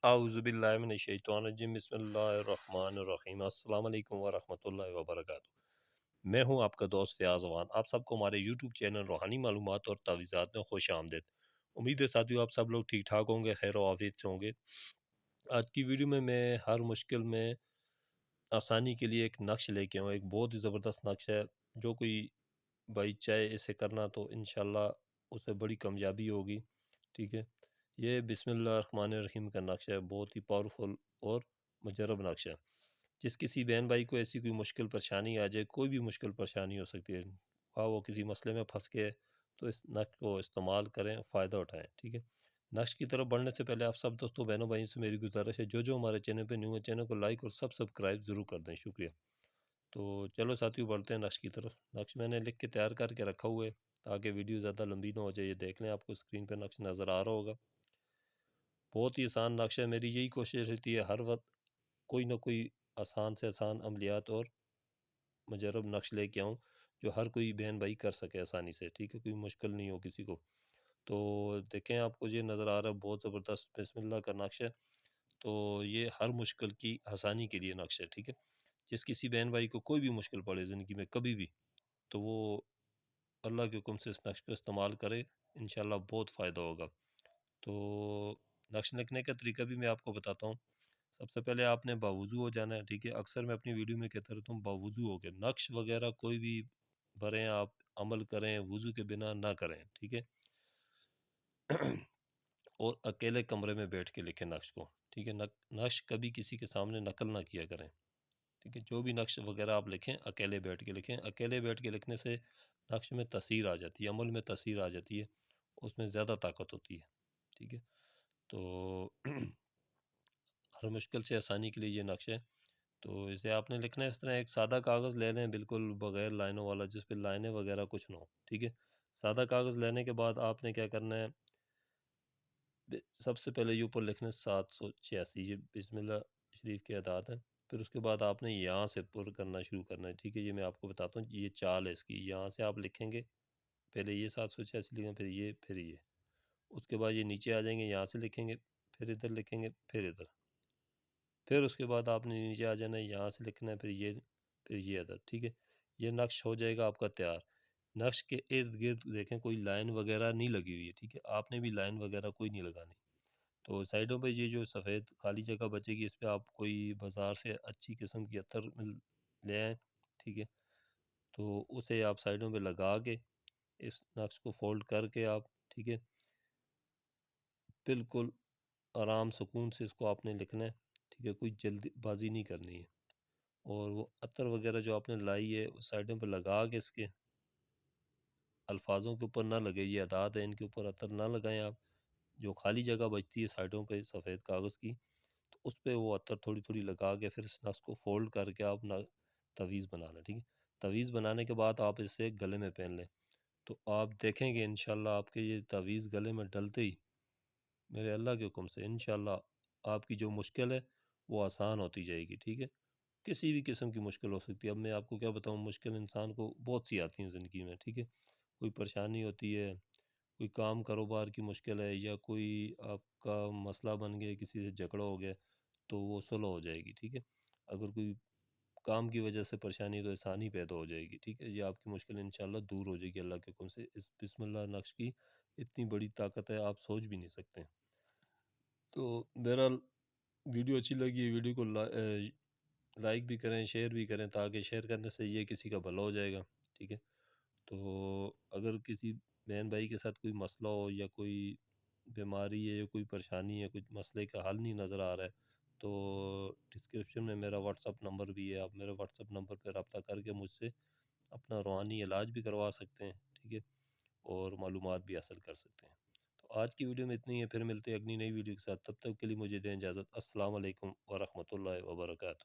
اعوذ باللہ من الشیطان الرجیم، بسم اللہ الرحمن الرحیم۔ السلام علیکم ورحمۃ اللہ وبرکاتہ۔ میں ہوں آپ کا دوست فیاض افغان۔ آپ سب کو ہمارے یوٹیوب چینل روحانی معلومات اور تعویذات میں خوش آمدید۔ امید ہے ساتھیو آپ سب لوگ ٹھیک ٹھاک ہوں گے، خیر و عافیت سے ہوں گے۔ آج کی ویڈیو میں ہر مشکل میں آسانی کے لیے ایک نقش لے کے آؤں، ایک بہت ہی زبردست نقش ہے۔ جو کوئی بھائی چاہے اسے کرنا تو انشاءاللہ اسے بڑی کامیابی ہوگی، ٹھیک ہے۔ یہ بسم اللہ الرحمن الرحیم کا نقش ہے، بہت ہی پاورفل اور مجرب نقش ہے۔ جس کسی بہن بھائی کو ایسی کوئی مشکل پریشانی آ جائے، کوئی بھی مشکل پریشانی ہو سکتی ہے، وہ کسی مسئلے میں پھنس کے، تو اس نقش کو استعمال کریں، فائدہ اٹھائیں، ٹھیک ہے۔ نقش کی طرف بڑھنے سے پہلے آپ سب دوستوں بہنوں بھائیوں سے میری گزارش ہے، جو ہمارے چینل پہ نیو ہے چینل کو لائک اور سبسکرائب ضرور کر دیں، شکریہ۔ تو چلو ساتھیوں بڑھتے ہیں نقش کی طرف۔ نقش میں نے لکھ کے تیار کر کے رکھا ہوا ہے تاکہ ویڈیو زیادہ لمبی نہ ہو جائے۔ یہ دیکھ لیں، آپ کو اسکرین پہ نقش نظر آ رہا ہوگا۔ بہت ہی آسان نقش ہے، میری یہی کوشش رہتی ہے ہر وقت کوئی نہ کوئی آسان سے آسان عملیات اور مجرب نقش لے کے آؤں جو ہر کوئی بہن بھائی کر سکے آسانی سے، ٹھیک ہے، کوئی مشکل نہیں ہو کسی کو۔ تو دیکھیں، آپ کو یہ نظر آ رہا ہے بہت زبردست بسم اللہ کا نقش ہے۔ تو یہ ہر مشکل کی آسانی کے لیے نقش ہے، ٹھیک ہے۔ جس کسی بہن بھائی کو کوئی بھی مشکل پڑے زندگی میں کبھی بھی، تو وہ اللہ کے حکم سے اس نقش کو استعمال کرے، انشاءاللہ بہت فائدہ ہوگا۔ تو نقش لکھنے کا طریقہ بھی میں آپ کو بتاتا ہوں۔ سب سے پہلے آپ نے باوضو ہو جانا ہے، ٹھیک ہے۔ اکثر میں اپنی ویڈیو میں کہتا رہتا ہوں باوضو ہو کے نقش وغیرہ کوئی بھی بھریں، آپ عمل کریں وضو کے بنا نہ کریں، ٹھیک ہے۔ اور اکیلے کمرے میں بیٹھ کے لکھیں نقش کو، ٹھیک ہے۔ نقش کبھی کسی کے سامنے نقل نہ کیا کریں، ٹھیک ہے۔ جو بھی نقش وغیرہ آپ لکھیں اکیلے بیٹھ کے لکھیں۔ اکیلے بیٹھ کے لکھنے سے نقش میں تاثیر آ جاتی ہے، عمل میں تاثیر آ جاتی ہے، اس میں زیادہ طاقت ہوتی ہے، ٹھیک ہے۔ تو ہر مشکل سے آسانی کے لیے یہ نقش ہے۔ تو اسے آپ نے لکھنا ہے اس طرح، ایک سادہ کاغذ لے لیں بالکل بغیر لائنوں والا، جس پہ لائنیں وغیرہ کچھ نہ ہو، ٹھیک ہے۔ سادہ کاغذ لینے کے بعد آپ نے کیا کرنا ہے، سب سے پہلے یہ اوپر لکھنا ہے 786، یہ بسم اللہ شریف کے اعداد ہیں۔ پھر اس کے بعد آپ نے یہاں سے پر کرنا شروع کرنا ہے، ٹھیک ہے۔ یہ میں آپ کو بتاتا ہوں، یہ چال ہے اس کی۔ یہاں سے آپ لکھیں گے، پہلے یہ 786 لکھیں، پھر یہ، پھر یہ، اس کے بعد یہ نیچے آ جائیں گے، یہاں سے لکھیں گے، پھر ادھر لکھیں گے، پھر ادھر، پھر اس کے بعد آپ نے نیچے آ جانا ہے، یہاں سے لکھنا ہے، پھر یہ ادھر، ٹھیک ہے۔ یہ نقش ہو جائے گا آپ کا تیار۔ نقش کے ارد گرد دیکھیں کوئی لائن وغیرہ نہیں لگی ہوئی ہے، ٹھیک ہے۔ آپ نے بھی لائن وغیرہ کوئی نہیں لگانی۔ تو سائڈوں پہ یہ جو سفید خالی جگہ بچے گی، اس پہ آپ کوئی بازار سے اچھی قسم کی عطر لے آئیں، ٹھیک ہے۔ تو اسے آپ سائڈوں پہ لگا کے اس نقش کو فولڈ کر کے آپ، ٹھیک ہے، بالکل آرام سکون سے اس کو آپ نے لکھنا ہے، ٹھیک ہے۔ کوئی جلدی بازی نہیں کرنی ہے۔ اور وہ عطر وغیرہ جو آپ نے لائی ہے اس سائڈوں پہ لگا کے، اس کے الفاظوں کے اوپر نہ لگے، یہ اعداد ہیں ان کے اوپر عطر نہ لگائیں آپ۔ جو خالی جگہ بچتی ہے سائڈوں پہ سفید کاغذ کی، تو اس پہ وہ عطر تھوڑی تھوڑی لگا کے پھر اس نقش کو فولڈ کر کے آپ تعویذ بنانا، ٹھیک ہے۔ تعویذ بنانے کے بعد آپ اسے گلے میں پہن لیں، تو آپ دیکھیں گے انشاءاللہ آپ کے یہ تعویذ گلے میں ڈلتے ہی میرے اللہ کے حکم سے انشاءاللہ آپ کی جو مشکل ہے وہ آسان ہوتی جائے گی، ٹھیک ہے۔ کسی بھی قسم کی مشکل ہو سکتی ہے، اب میں آپ کو کیا بتاؤں، مشکل انسان کو بہت سی آتی ہیں زندگی میں، ٹھیک ہے۔ کوئی پریشانی ہوتی ہے، کوئی کام کاروبار کی مشکل ہے، یا کوئی آپ کا مسئلہ بن گیا، کسی سے جھگڑا ہو گیا تو وہ صلح ہو جائے گی، ٹھیک ہے۔ اگر کوئی کام کی وجہ سے پریشانی ہے تو آسانی پیدا ہو جائے گی، ٹھیک ہے۔ یہ آپ کی مشکل انشاءاللہ دور ہو جائے گی اللہ کے حکم سے۔ اس بسم اللہ نقش کی اتنی بڑی طاقت ہے، آپ سوچ بھی نہیں سکتے۔ تو بہرحال ویڈیو اچھی لگی، ویڈیو کو لائک بھی کریں، شیئر بھی کریں، تاکہ شیئر کرنے سے یہ کسی کا بھلا ہو جائے گا، ٹھیک ہے۔ تو اگر کسی بہن بھائی کے ساتھ کوئی مسئلہ ہو، یا کوئی بیماری ہے، یا کوئی پریشانی ہے، کچھ مسئلے کا حل نہیں نظر آ رہا ہے، تو ڈسکرپشن میں میرا واٹس اپ نمبر بھی ہے، آپ میرے واٹس اپ نمبر پہ رابطہ کر کے مجھ سے اپنا روحانی علاج بھی کروا سکتے ہیں، ٹھیک ہے، اور معلومات بھی حاصل کر سکتے ہیں۔ تو آج کی ویڈیو میں اتنی ہے، پھر ملتے ہیں اگلی نئی ویڈیو کے ساتھ، تب تک کے لیے مجھے دیں اجازت۔ السلام علیکم ورحمۃ اللہ وبرکاتہ۔